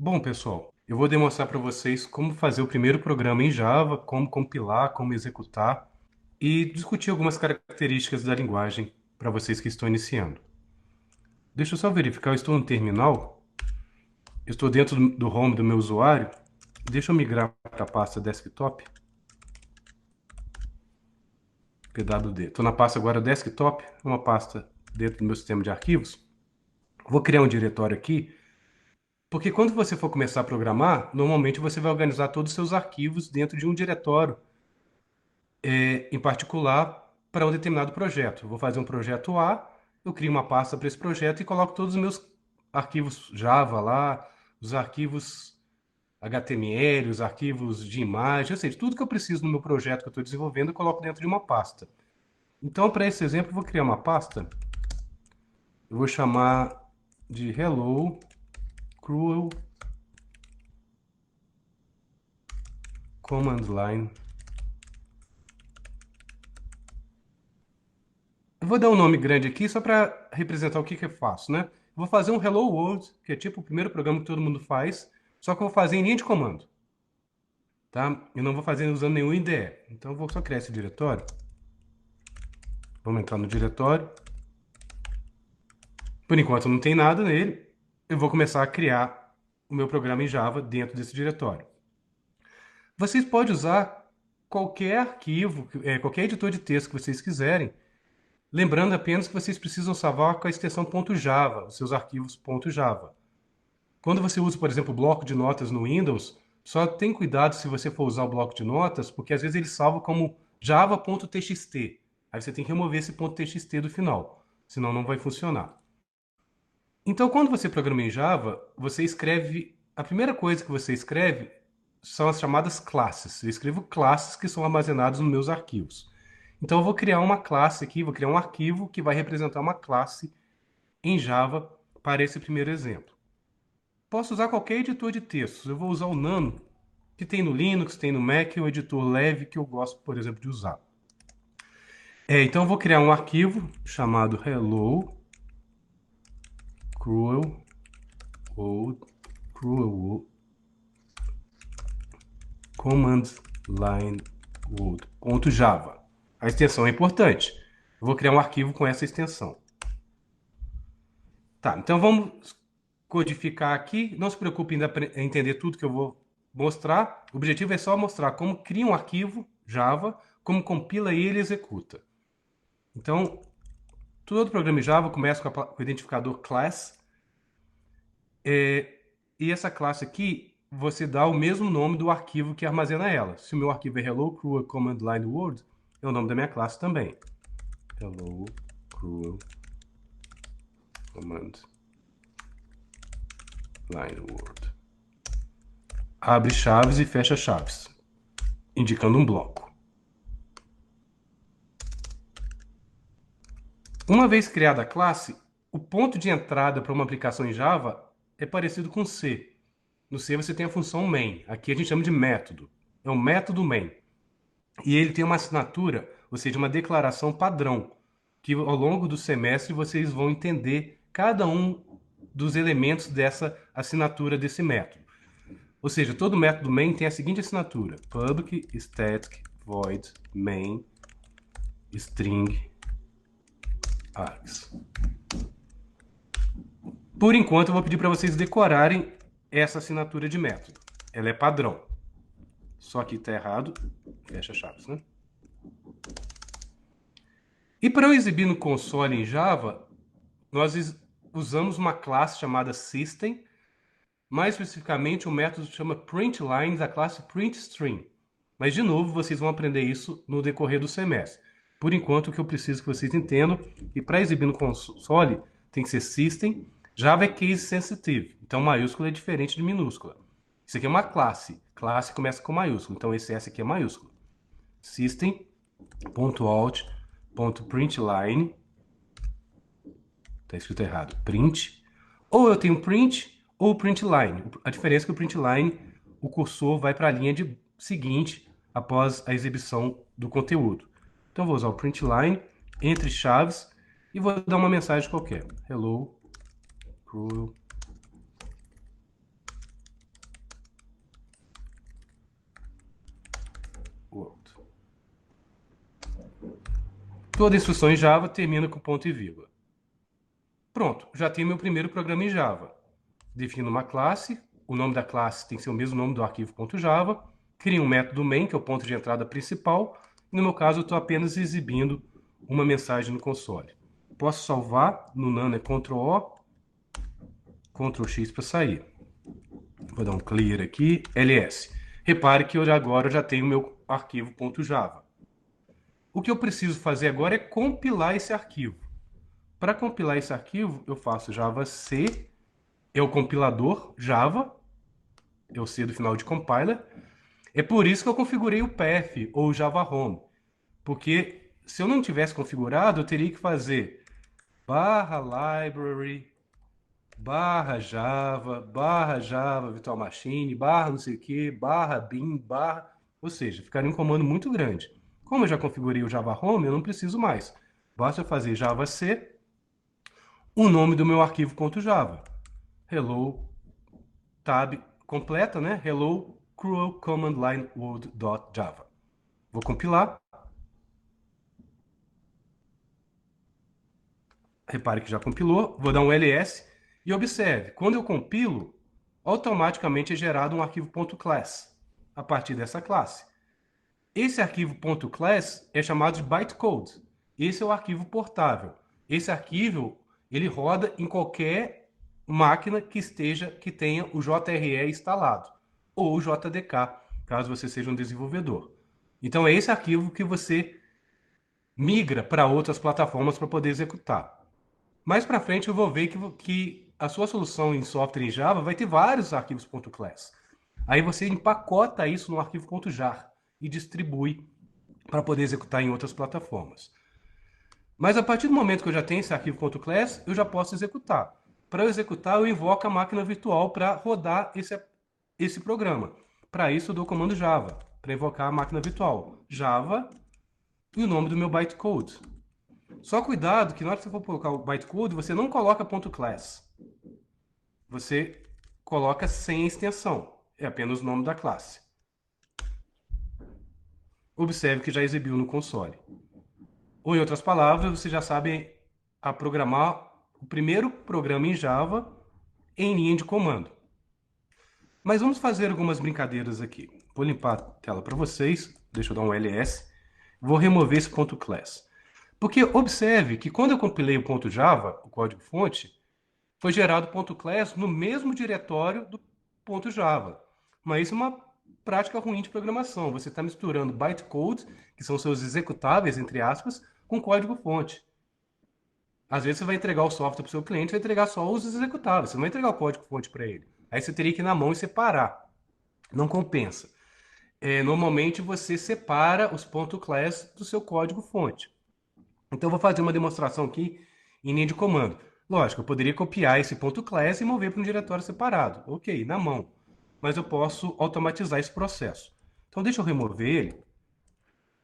Bom, pessoal, eu vou demonstrar para vocês como fazer o primeiro programa em Java, como compilar, como executar e discutir algumas características da linguagem para vocês que estão iniciando. Deixa eu só verificar, eu estou no terminal, eu estou dentro do home do meu usuário. Deixa eu migrar para a pasta desktop, pwd. Estou na pasta agora desktop, uma pasta dentro do meu sistema de arquivos. Vou criar um diretório aqui, porque quando você for começar a programar, normalmente você vai organizar todos os seus arquivos dentro de um diretório em particular para um determinado projeto. Eu vou fazer um projeto A, eu crio uma pasta para esse projeto e coloco todos os meus arquivos Java lá, os arquivos HTML, os arquivos de imagem, ou seja, tudo que eu preciso no meu projeto que eu estou desenvolvendo, eu coloco dentro de uma pasta. Então, para esse exemplo, eu vou criar uma pasta, eu vou chamar de Hello Cruel Command Line. Eu vou dar um nome grande aqui só para representar o que que eu faço, né? Eu vou fazer um Hello World, que é tipo o primeiro programa que todo mundo faz, só que eu vou fazer em linha de comando, tá? Eu não vou fazer usando nenhum IDE. Então eu vou só criar esse diretório. Vamos entrar no diretório. Por enquanto não tem nada nele. Eu vou começar a criar o meu programa em Java dentro desse diretório. Vocês podem usar qualquer arquivo, qualquer editor de texto que vocês quiserem. Lembrando apenas que vocês precisam salvar com a extensão .java, os seus arquivos .java. Quando você usa, por exemplo, o bloco de notas no Windows, só tem cuidado se você for usar o bloco de notas, porque às vezes ele salva como java.txt. Aí você tem que remover esse .txt do final, senão não vai funcionar. Então, quando você programa em Java, você escreve... A primeira coisa que você escreve são as chamadas classes. Eu escrevo classes que são armazenadas nos meus arquivos. Então, eu vou criar uma classe aqui, vou criar um arquivo que vai representar uma classe em Java para esse primeiro exemplo. Posso usar qualquer editor de textos. Eu vou usar o Nano, que tem no Linux, tem no Mac, o editor leve que eu gosto, por exemplo, de usar. Então eu vou criar um arquivo chamado Hello Cruel Command Line World.java. A extensão é importante. Eu vou criar um arquivo com essa extensão. Tá, então vamos codificar aqui. Não se preocupe em entender tudo que eu vou mostrar. O objetivo é só mostrar como cria um arquivo Java, como compila e ele executa. Então, todo programa em Java começa com o identificador class. E essa classe aqui, você dá o mesmo nome do arquivo que armazena ela. Se o meu arquivo é Hello Cruel Command Line World, é o nome da minha classe também. Hello Cruel Command Line World. Abre chaves e fecha chaves, indicando um bloco. Uma vez criada a classe, o ponto de entrada para uma aplicação em Java é parecido com C. No C você tem a função main. Aqui a gente chama de método. É o método main. E ele tem uma assinatura, ou seja, uma declaração padrão, que ao longo do semestre vocês vão entender cada um dos elementos dessa assinatura desse método. Ou seja, todo método main tem a seguinte assinatura: public static void main string args. Por enquanto, eu vou pedir para vocês decorarem essa assinatura de método. Ela é padrão. Só que está errado. Fecha chaves, né? E para eu exibir no console em Java, nós usamos uma classe chamada system. Mais especificamente, o método chama println da classe printString. Mas, de novo, vocês vão aprender isso no decorrer do semestre. Por enquanto, o que eu preciso que vocês entendam, e para exibir no console, tem que ser system. Java é case sensitive, então maiúscula é diferente de minúscula. Isso aqui é uma classe. Classe começa com maiúsculo, então esse S aqui é maiúsculo. System.out.println. Está escrito errado. Print. Ou eu tenho print ou println. A diferença é que o println, o cursor vai para a linha seguinte após a exibição do conteúdo. Então vou usar o println entre chaves e vou dar uma mensagem qualquer. Hello, cruel Toda instrução em Java termina com ponto e vírgula. Pronto, já tenho meu primeiro programa em Java. Defino uma classe, o nome da classe tem que ser o mesmo nome do arquivo .java, crio um método main, que é o ponto de entrada principal, e no meu caso eu estou apenas exibindo uma mensagem no console. Posso salvar, no nano é Ctrl+O, Ctrl+X para sair. Vou dar um clear aqui, ls. Repare que agora eu já tenho meu arquivo .java. O que eu preciso fazer agora é compilar esse arquivo. Para compilar esse arquivo, eu faço javac, é o compilador Java, é o C do final de compiler. É por isso que eu configurei o path, ou Java Home. Porque se eu não tivesse configurado, eu teria que fazer /library, /java virtual machine, não sei o que, /bin, Ou seja, ficaria um comando muito grande. Como eu já configurei o Java Home, eu não preciso mais. Basta eu fazer javac, o nome do meu arquivo .java. Hello, tab completa, né? Hello, cruel command line world.java. Vou compilar. Repare que já compilou. Vou dar um ls e observe, quando eu compilo, automaticamente é gerado um arquivo .class a partir dessa classe. Esse arquivo .class é chamado de bytecode. Esse é o arquivo portável. Esse arquivo ele roda em qualquer máquina que tenha o JRE instalado ou o JDK, caso você seja um desenvolvedor. Então é esse arquivo que você migra para outras plataformas para poder executar. Mais para frente eu vou ver que a sua solução em software em Java vai ter vários arquivos .class. Aí você empacota isso no arquivo .jar e distribui para poder executar em outras plataformas. Mas a partir do momento que eu já tenho esse arquivo .class, eu já posso executar. Para eu executar, eu invoco a máquina virtual para rodar esse programa. Para isso, eu dou o comando Java, para invocar a máquina virtual. Java e o nome do meu bytecode. Só cuidado que na hora que você for colocar o bytecode, você não coloca .class. Você coloca sem extensão. É apenas o nome da classe. Observe que já exibiu no console. Ou, em outras palavras, você já sabe a programar o primeiro programa em Java em linha de comando. Mas vamos fazer algumas brincadeiras aqui. Vou limpar a tela para vocês. Deixa eu dar um ls. Vou remover esse .class. Porque observe que quando eu compilei o .java, o código-fonte, foi gerado .class no mesmo diretório do .java. Mas isso é uma prática ruim de programação. Você está misturando bytecode, que são seus executáveis, entre aspas, com código-fonte. Às vezes você vai entregar o software para o seu cliente, vai entregar só os executáveis, você não vai entregar o código-fonte para ele. Aí você teria que ir na mão e separar. Não compensa. Normalmente você separa os .class do seu código-fonte. Então eu vou fazer uma demonstração aqui em linha de comando. Lógico, eu poderia copiar esse .class e mover para um diretório separado. Ok, na mão. Mas eu posso automatizar esse processo. Então deixa eu remover ele.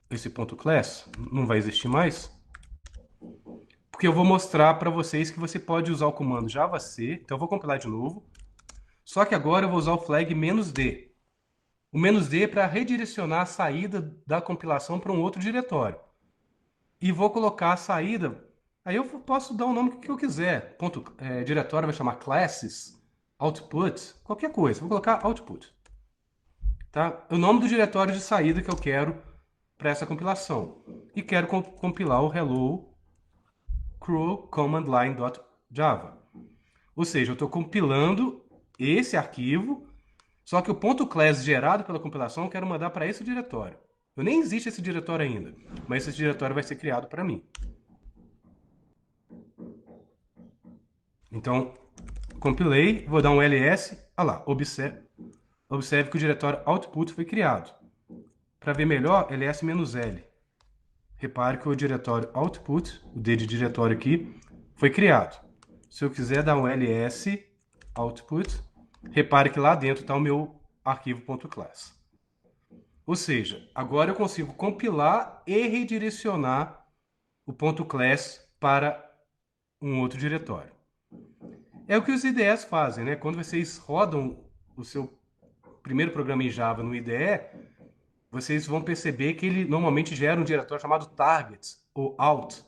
Esse .class não vai existir mais. Porque eu vou mostrar para vocês que você pode usar o comando javac. Então eu vou compilar de novo. Só que agora eu vou usar o flag "-d". O "-d" é para redirecionar a saída da compilação para um outro diretório. E vou colocar a saída. Aí eu posso dar o nome que eu quiser. Diretório vai chamar classes, output, qualquer coisa. Vou colocar output. Tá? O nome do diretório de saída que eu quero para essa compilação. E quero compilar o hello cruel command line.java. Ou seja, eu estou compilando esse arquivo, só que o .class gerado pela compilação eu quero mandar para esse diretório. Eu nem existe esse diretório ainda, mas esse diretório vai ser criado para mim. Então, compilei, vou dar um ls, olha lá, observe que o diretório output foi criado. Para ver melhor, ls-l. Repare que o diretório output, o D de diretório aqui, foi criado. Se eu quiser dar um ls output, repare que lá dentro está o meu arquivo .class. Ou seja, agora eu consigo compilar e redirecionar o .class para um outro diretório. É o que os IDEs fazem, né? Quando vocês rodam o seu primeiro programa em Java no IDE, vocês vão perceber que ele normalmente gera um diretório chamado targets, ou Alt,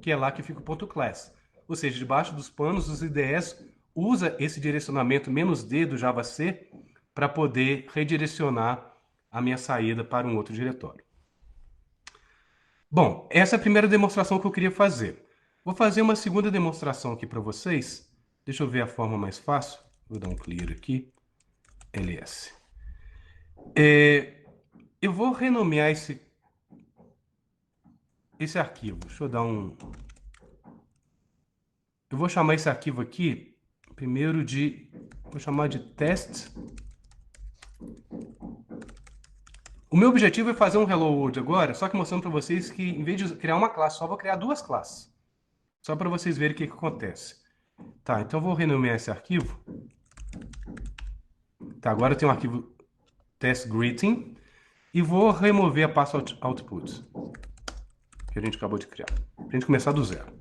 que é lá que fica o ponto .class. Ou seja, debaixo dos panos, os IDEs usa esse direcionamento "-d" do Java C para poder redirecionar a minha saída para um outro diretório. Bom, essa é a primeira demonstração que eu queria fazer. Vou fazer uma segunda demonstração aqui para vocês. Deixa eu ver a forma mais fácil. Vou dar um clear aqui. ls. Eu vou renomear esse arquivo. Deixa eu dar um... Eu vou chamar esse arquivo aqui, primeiro de... Vou chamar de test. O meu objetivo é fazer um Hello World agora, só que mostrando para vocês que, em vez de criar uma classe, só vou criar duas classes. Só para vocês verem o que acontece. Tá, então eu vou renomear esse arquivo. Tá, agora eu tenho um arquivo test greeting e vou remover a pasta output que a gente acabou de criar, para a gente começar do zero.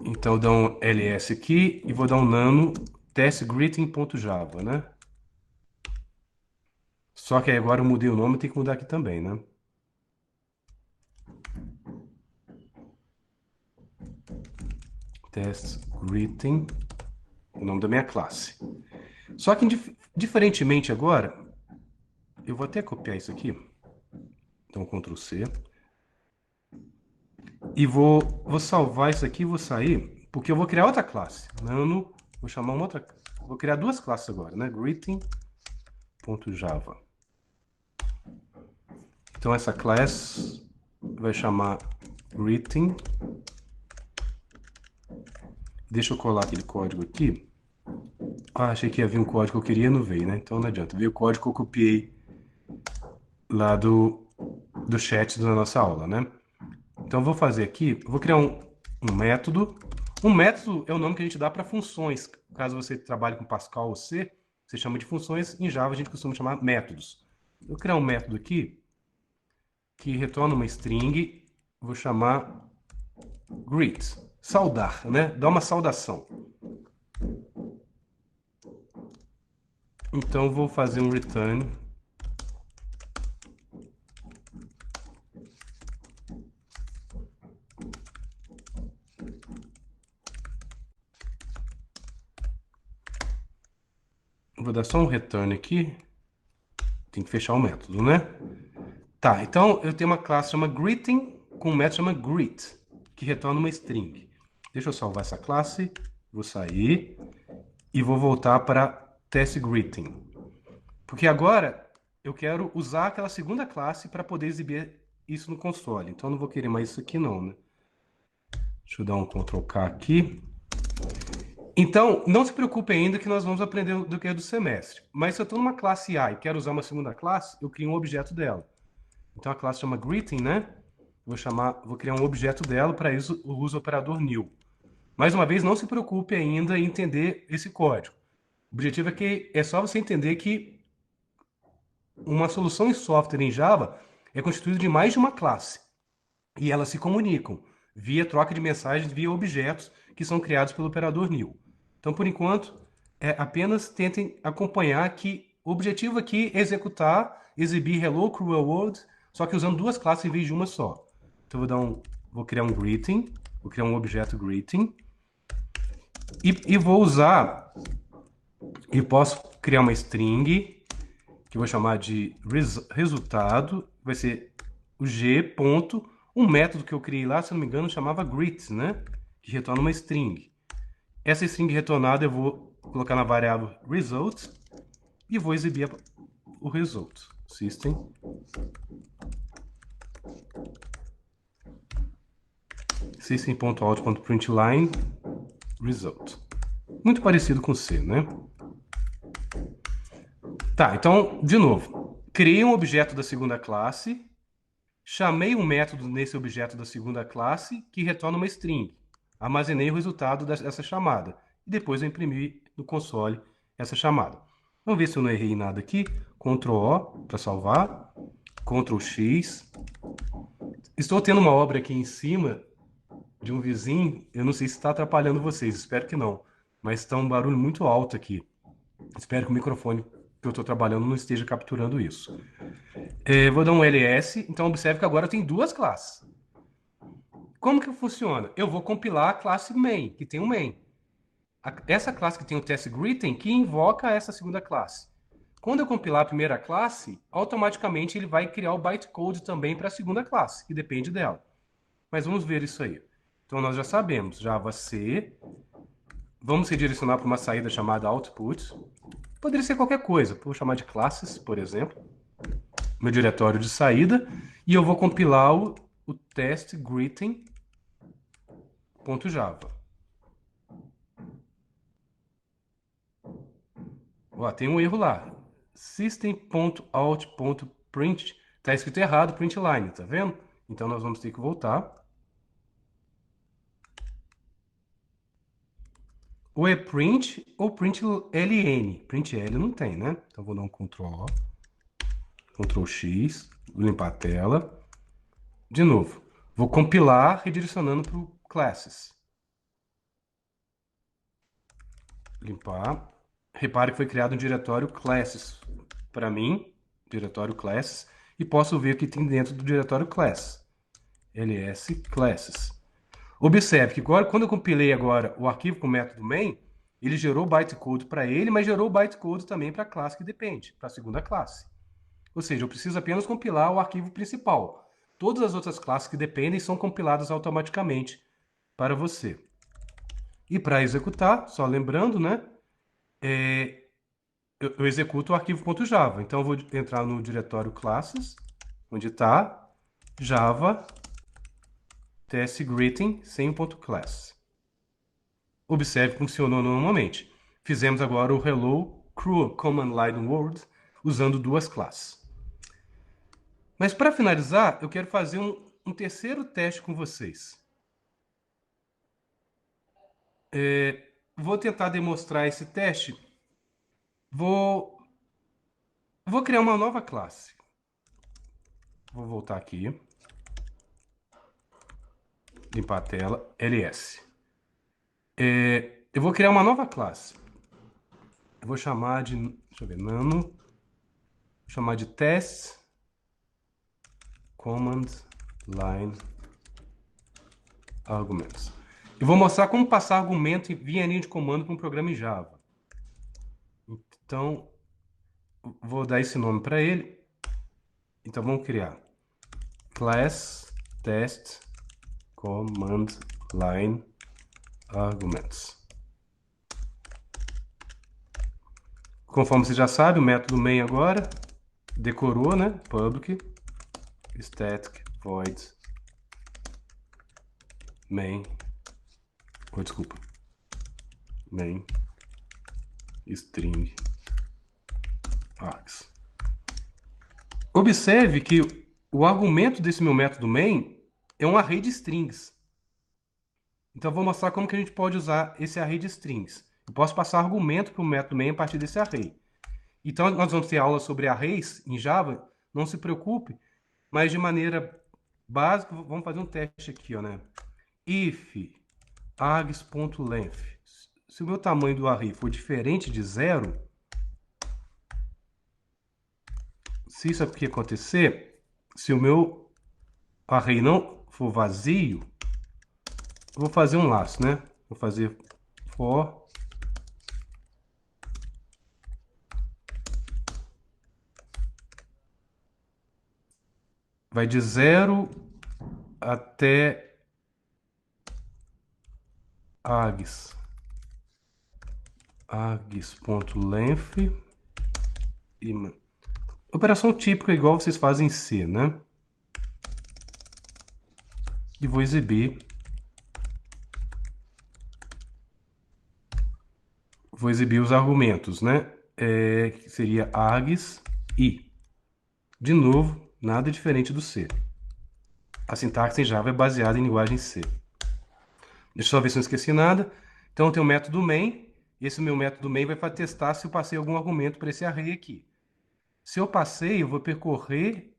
Então eu dou um ls aqui e vou dar um nano testgreeting.java, né? Só que aí agora eu mudei o nome, tem que mudar aqui também, né? Testgreeting, o nome da minha classe. Só que diferentemente agora, eu vou até copiar isso aqui. Então Ctrl C. E vou salvar isso aqui e vou sair, porque eu vou criar outra classe. Nano, vou chamar uma outra... Vou criar duas classes agora, né? Greeting.java. Então essa classe vai chamar greeting. Deixa eu colar aquele código aqui. Ah, achei que havia um código que eu queria, não veio, né? Então não adianta. Veio o código que eu copiei lá do chat da nossa aula, né? Então eu vou fazer aqui, eu vou criar um método. Um método é o nome que a gente dá para funções. Caso você trabalhe com Pascal ou C, você chama de funções. Em Java a gente costuma chamar métodos. Eu vou criar um método aqui que retorna uma string. Vou chamar greet, saudar, né? Dá uma saudação. Então vou fazer um return. Vou dar só um return aqui. Tem que fechar o método, né? Tá, então eu tenho uma classe chamada greeting com um método chamado greet, que retorna uma string. Deixa eu salvar essa classe, vou sair e vou voltar para testGreeting. Porque agora eu quero usar aquela segunda classe para poder exibir isso no console. Então eu não vou querer mais isso aqui não, né? Deixa eu dar um Ctrl K aqui. Então, não se preocupe ainda que nós vamos aprender do que é do semestre. Mas se eu estou numa classe A e quero usar uma segunda classe, eu crio um objeto dela. Então a classe chama greeting, né? Vou criar um objeto dela, para isso eu uso o operador new. Mais uma vez, não se preocupe ainda em entender esse código. O objetivo é que é só você entender que uma solução em software em Java é constituída de mais de uma classe. E elas se comunicam via troca de mensagens, via objetos que são criados pelo operador new. Então, por enquanto, apenas tentem acompanhar que o objetivo aqui é exibir Hello Cruel World, só que usando duas classes em vez de uma só. Então vou criar um greeting, vou criar um objeto greeting e vou usar, e posso criar uma string que eu vou chamar de resultado, vai ser o g ponto, um método que eu criei lá, se não me engano, chamava greet, né? Que retorna uma string. Essa string retornada eu vou colocar na variável result e vou exibir o result. System.out.println result. Muito parecido com C, né? Tá, então, de novo. Criei um objeto da segunda classe, chamei um método nesse objeto da segunda classe que retorna uma string. Armazenei o resultado dessa chamada. E depois eu imprimi no console essa chamada. Vamos ver se eu não errei nada aqui. Ctrl O para salvar. Ctrl X. Estou tendo uma obra aqui em cima de um vizinho. Eu não sei se está atrapalhando vocês. Espero que não. Mas está um barulho muito alto aqui. Espero que o microfone que eu estou trabalhando não esteja capturando isso. Vou dar um ls, então observe que agora eu tenho duas classes. Como que funciona? Eu vou compilar a classe main, que tem um main. Essa classe que tem o test greeting que invoca essa segunda classe. Quando eu compilar a primeira classe, automaticamente ele vai criar o bytecode também para a segunda classe, que depende dela. Mas vamos ver isso aí. Então nós já sabemos, Java C, vamos redirecionar para uma saída chamada output. Poderia ser qualquer coisa, vou chamar de classes, por exemplo. Meu diretório de saída, e eu vou compilar o test greeting.java. Ó, tem um erro lá. System.out.print está escrito errado, print line, tá vendo? Então nós vamos ter que voltar. Ou é print ou print ln. Print L não tem, né? Então vou dar um Ctrl O, Ctrl X, limpar a tela. De novo, vou compilar redirecionando para o classes. Limpar. Repare que foi criado um diretório classes para mim, diretório classes, e posso ver o que tem dentro do diretório class. ls classes. Observe que agora, quando eu compilei agora o arquivo com o método main, ele gerou o bytecode para ele, mas gerou o bytecode também para a classe que depende, para a segunda classe. Ou seja, eu preciso apenas compilar o arquivo principal. Todas as outras classes que dependem são compiladas automaticamente para você. E para executar, só lembrando, né? Eu executo o arquivo .java. Então eu vou entrar no diretório classes, onde está Java testGreeting sem o .class. Observe que funcionou normalmente. Fizemos agora o hello crew command line word usando duas classes. Mas para finalizar, eu quero fazer um terceiro teste com vocês. Vou tentar demonstrar esse teste. Vou criar uma nova classe. Vou voltar aqui. Limpar a tela. ls. Eu vou criar uma nova classe. Eu vou chamar de, deixa eu ver, nano. Vou chamar de test command line arguments. Eu vou mostrar como passar argumento via linha de comando para um programa em Java. Então, vou dar esse nome para ele. Então, vamos criar class test command line arguments. Conforme você já sabe, o método main agora decorou, né? Public static void main. Desculpa. Main string args. Observe que o argumento desse meu método main é um array de strings. Então, eu vou mostrar como que a gente pode usar esse array de strings. Eu posso passar argumento para o método main a partir desse array. Então, nós vamos ter aula sobre arrays em Java. Não se preocupe, mas de maneira básica, vamos fazer um teste aqui, ó, né? If args.length. Se o meu tamanho do array for diferente de 0, se isso aqui acontecer, se o meu array não for vazio, eu vou fazer um laço, né? Vou fazer for vai de 0 até args.length e operação típica igual vocês fazem em C, né? E vou exibir os argumentos, né? Que seria args e. De novo, nada diferente do C. A sintaxe em Java é baseada em linguagem C. Deixa eu só ver se eu não esqueci nada. Então, eu tenho o método main. Esse meu método main vai para testar se eu passei algum argumento para esse array aqui. Se eu passei, eu vou percorrer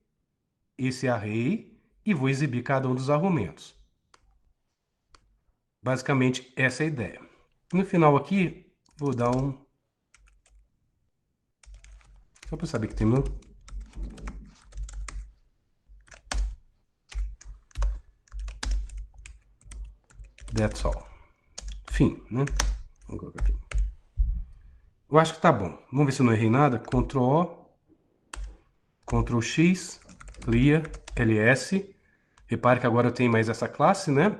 esse array e vou exibir cada um dos argumentos. Basicamente, essa é a ideia. No final aqui, vou dar um Só para saber que terminou. That's all. Fim, né? Vamos colocar aqui. Eu acho que tá bom. Vamos ver se eu não errei nada. Ctrl O, Ctrl X, clear, ls. Repare que agora eu tenho mais essa classe, né?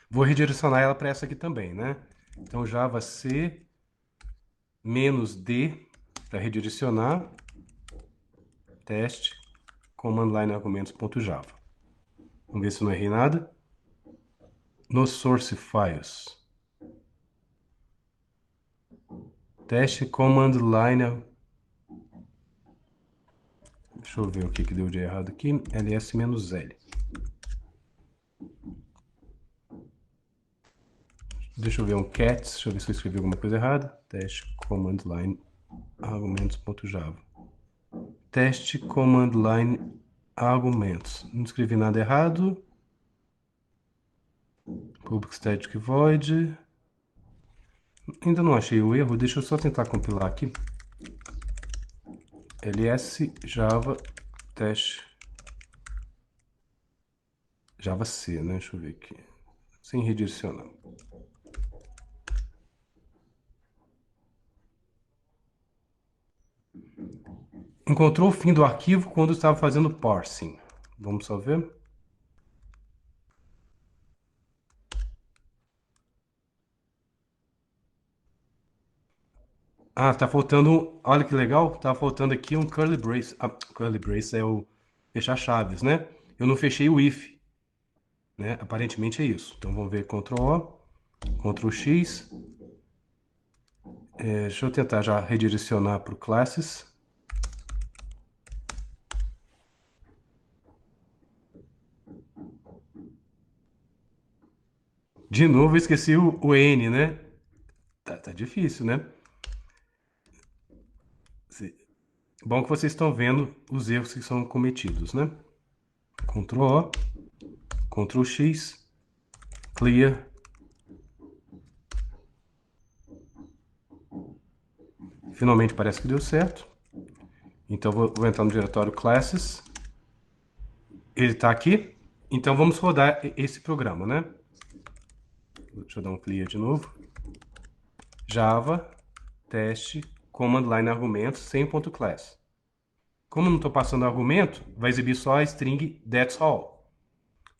Vou redirecionar ela para essa aqui também, né? Então, Java C -D para redirecionar. Teste, command line argumentos.java. Vamos ver se eu não errei nada. No source files. Teste command line. Deixa eu ver o que deu de errado aqui. ls-l. Deixa eu ver um cats. Deixa eu ver se eu escrevi alguma coisa errada. Teste command line argumentos.java. Teste command line argumentos. Não escrevi nada errado. Public static void. Ainda não achei o erro. Deixa eu só tentar compilar aqui. ls java teste Java C, né? Deixa eu ver aqui. Sem redirecionar. Encontrou o fim do arquivo quando estava fazendo parsing. Vamos só ver. Ah, tá faltando. Olha que legal. Tá faltando aqui um curly brace. Ah, curly brace é o fechar chaves, né? Eu não fechei o if, né? Aparentemente é isso. Então vamos ver Ctrl O, Ctrl X. Deixa eu tentar já redirecionar para o classes. De novo, eu esqueci o N, né? Tá difícil, né? Bom que vocês estão vendo os erros que são cometidos, né? Ctrl O, Ctrl X, clear. Finalmente parece que deu certo. Então vou entrar no diretório classes. Ele está aqui. Então vamos rodar esse programa, né? Deixa eu dar um clear de novo. Java, teste, command line argumentos, sem ponto class. Como eu não estou passando argumento, vai exibir só a string that's all.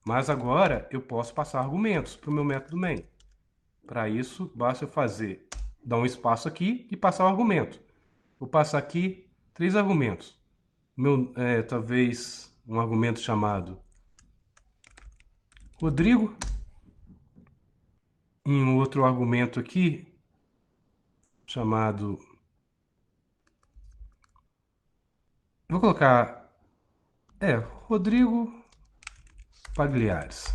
Mas agora eu posso passar argumentos para o meu método main. Para isso, basta eu dar um espaço aqui e passar o argumento. Vou passar aqui 3 argumentos. Talvez um argumento chamado Rodrigo. E um outro argumento aqui chamado... Vou colocar... Rodrigo Pagliares.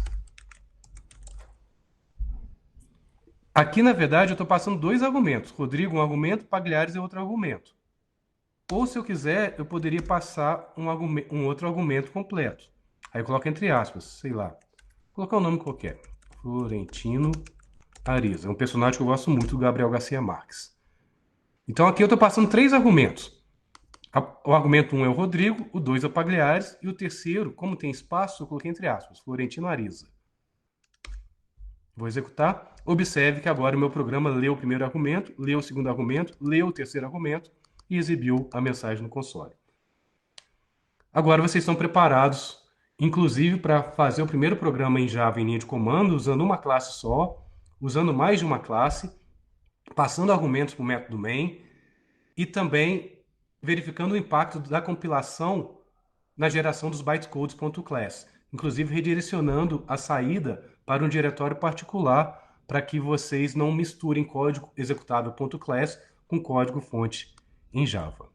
Aqui, na verdade, eu estou passando 2 argumentos. Rodrigo, um argumento, Pagliares é outro argumento. Ou, se eu quiser, eu poderia passar um outro argumento completo. Aí eu coloco entre aspas, sei lá. Vou colocar um nome qualquer. Florentino Ariza. É um personagem que eu gosto muito, do Gabriel Garcia Marques. Então aqui eu estou passando 3 argumentos. O argumento 1 é o Rodrigo, o 2 é o Pagliares, e o terceiro, como tem espaço, eu coloquei entre aspas, Florentino Ariza. Vou executar. Observe que agora o meu programa leu o primeiro argumento, leu o segundo argumento, leu o terceiro argumento e exibiu a mensagem no console. Agora vocês estão preparados, inclusive, para fazer o primeiro programa em Java em linha de comando, usando uma classe só, usando mais de uma classe, passando argumentos para o método main e também verificando o impacto da compilação na geração dos bytecodes.class, inclusive redirecionando a saída para um diretório particular para que vocês não misturem código executável.class com código fonte em Java.